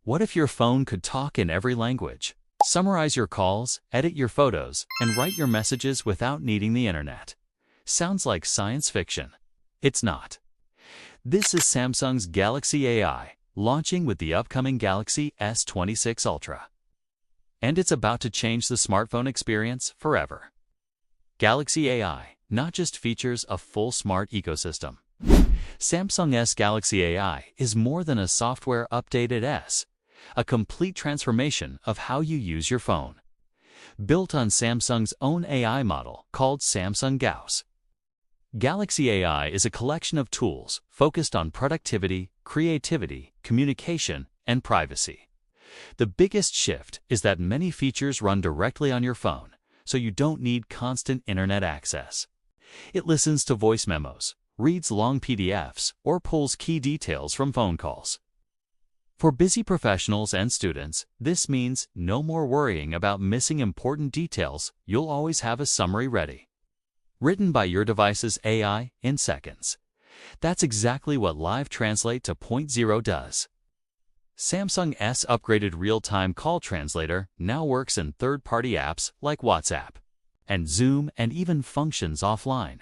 What if your phone could talk in every language? Summarize your calls, edit your photos, and write your messages without needing the internet. Sounds like science fiction. It's not. This is Samsung's Galaxy AI, launching with the upcoming Galaxy S26 Ultra. And it's about to change the smartphone experience forever. Galaxy AI not just features a full smart ecosystem. Samsung S Galaxy AI is more than a software updated S, a complete transformation of how you use your phone. Built on Samsung's own AI model called Samsung Gauss. Galaxy AI is a collection of tools focused on productivity, creativity, communication, and privacy. The biggest shift is that many features run directly on your phone, so you don't need constant internet access. It listens to voice memos, reads long PDFs, or pulls key details from phone calls. For busy professionals and students, this means no more worrying about missing important details. You'll always have a summary ready. Written by your device's AI in seconds. That's exactly what Live Translate 2.0 does. Samsung S upgraded real-time call translator now works in third-party apps like WhatsApp and Zoom and even functions offline,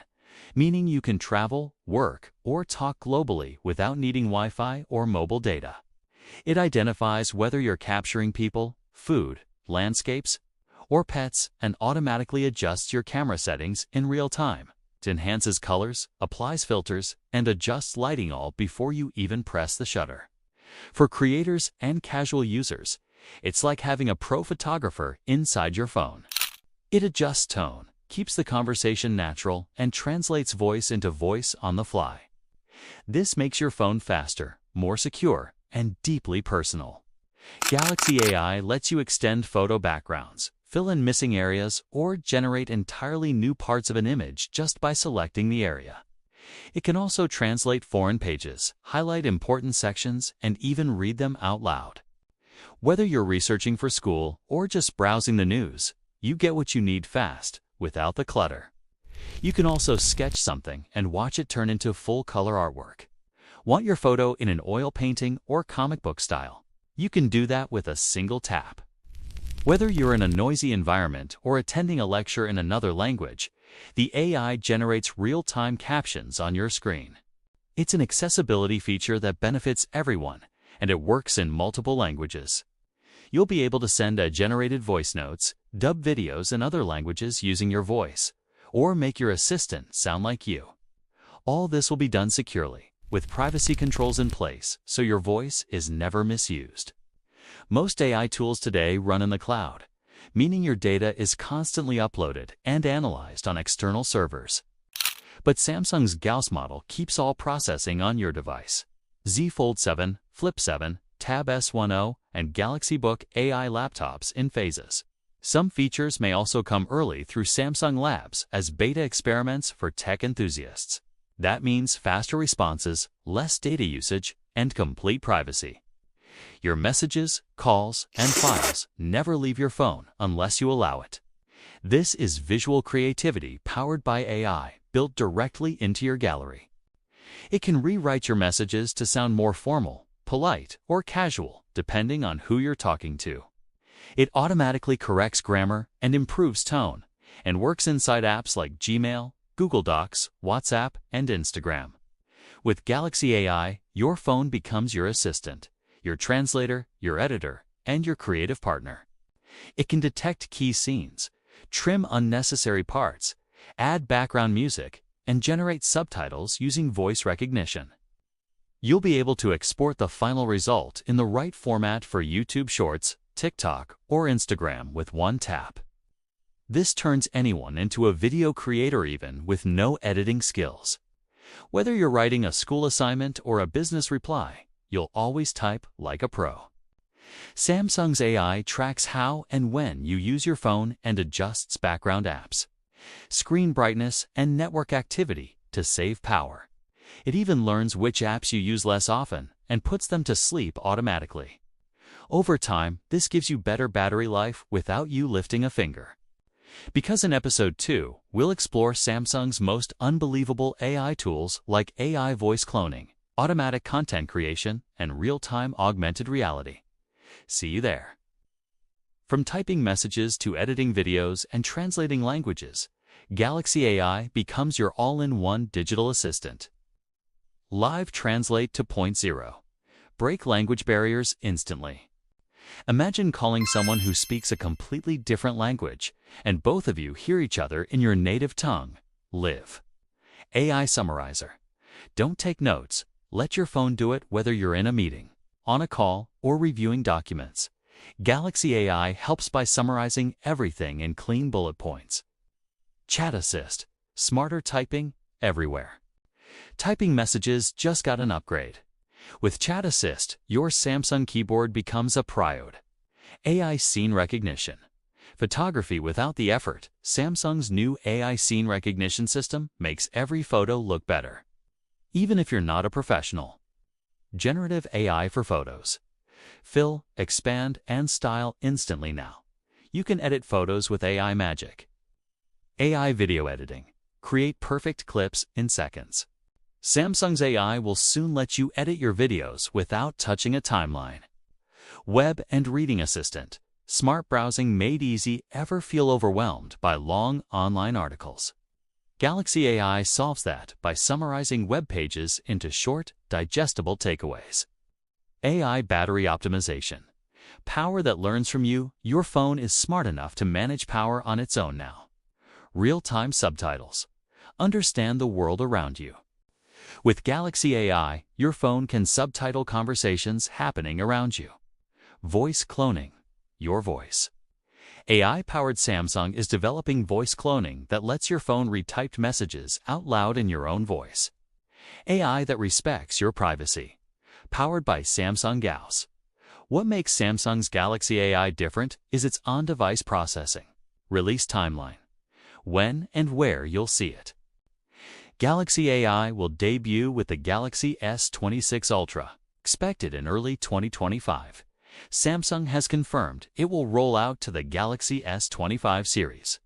meaning you can travel, work, or talk globally without needing Wi-Fi or mobile data. It identifies whether you're capturing people, food, landscapes, or pets and automatically adjusts your camera settings in real time. It enhances colors, applies filters, and adjusts lighting all before you even press the shutter. For creators and casual users, it's like having a pro photographer inside your phone. It adjusts tone, keeps the conversation natural, and translates voice into voice on the fly. This makes your phone faster, more secure, and deeply personal. Galaxy AI lets you extend photo backgrounds, fill in missing areas, or generate entirely new parts of an image just by selecting the area. It can also translate foreign pages, highlight important sections, and even read them out loud. Whether you're researching for school or just browsing the news, you get what you need fast, without the clutter. You can also sketch something and watch it turn into full-color artwork. Want your photo in an oil painting or comic book style? You can do that with a single tap. Whether you're in a noisy environment or attending a lecture in another language, the AI generates real-time captions on your screen. It's an accessibility feature that benefits everyone, and it works in multiple languages. You'll be able to send generated voice notes, dub videos in other languages using your voice, or make your assistant sound like you. All this will be done securely, with privacy controls in place, so your voice is never misused. Most AI tools today run in the cloud, meaning your data is constantly uploaded and analyzed on external servers. But Samsung's Gauss model keeps all processing on your device. Z Fold 7, Flip 7, Tab S10, and Galaxy Book AI laptops in phases. Some features may also come early through Samsung Labs as beta experiments for tech enthusiasts. That means faster responses, less data usage, and complete privacy. Your messages, calls, and files never leave your phone unless you allow it. This is visual creativity powered by AI, built directly into your gallery. It can rewrite your messages to sound more formal, polite, or casual, depending on who you're talking to. It automatically corrects grammar and improves tone, and works inside apps like Gmail, Google Docs, WhatsApp, and Instagram. With Galaxy AI, your phone becomes your assistant, your translator, your editor, and your creative partner. It can detect key scenes, trim unnecessary parts, add background music, and generate subtitles using voice recognition. You'll be able to export the final result in the right format for YouTube Shorts, TikTok, or Instagram with one tap. This turns anyone into a video creator even with no editing skills. Whether you're writing a school assignment or a business reply, you'll always type like a pro. Samsung's AI tracks how and when you use your phone and adjusts background apps, screen brightness, and network activity to save power. It even learns which apps you use less often and puts them to sleep automatically. Over time, this gives you better battery life without you lifting a finger. Because in Episode 2, we'll explore Samsung's most unbelievable AI tools like AI voice cloning, automatic content creation, and real-time augmented reality. See you there. From typing messages to editing videos and translating languages, Galaxy AI becomes your all-in-one digital assistant. Live Translate 2.0. Break language barriers instantly. Imagine calling someone who speaks a completely different language, and both of you hear each other in your native tongue. Live. AI Summarizer. Don't take notes. Let your phone do it whether you're in a meeting, on a call, or reviewing documents. Galaxy AI helps by summarizing everything in clean bullet points. Chat Assist. Smarter typing everywhere. Typing messages just got an upgrade. With Chat Assist, your Samsung keyboard becomes a priode. AI Scene Recognition. Photography without the effort. Samsung's new AI Scene Recognition system makes every photo look better, even if you're not a professional. Generative AI for photos. Fill, expand, and style instantly now. You can edit photos with AI magic. AI Video Editing. Create perfect clips in seconds. Samsung's AI will soon let you edit your videos without touching a timeline. Web and Reading Assistant. Smart browsing made easy. Ever feel overwhelmed by long online articles? Galaxy AI solves that by summarizing web pages into short, digestible takeaways. AI Battery Optimization. Power that learns from you. Your phone is smart enough to manage power on its own now. Real-time subtitles. Understand the world around you. With Galaxy AI, your phone can subtitle conversations happening around you. Voice cloning. Your voice. AI-powered Samsung is developing voice cloning that lets your phone read typed messages out loud in your own voice. AI that respects your privacy. Powered by Samsung Gauss. What makes Samsung's Galaxy AI different is its on-device processing. Release timeline. When and where you'll see it. Galaxy AI will debut with the Galaxy S26 Ultra, expected in early 2025. Samsung has confirmed it will roll out to the Galaxy S25 series.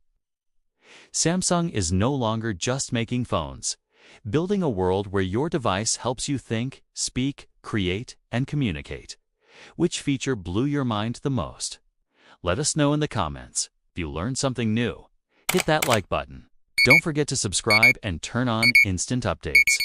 Samsung is no longer just making phones, building a world where your device helps you think, speak, create, and communicate. Which feature blew your mind the most? Let us know in the comments. If you learned something new, hit that like button. Don't forget to subscribe and turn on instant updates.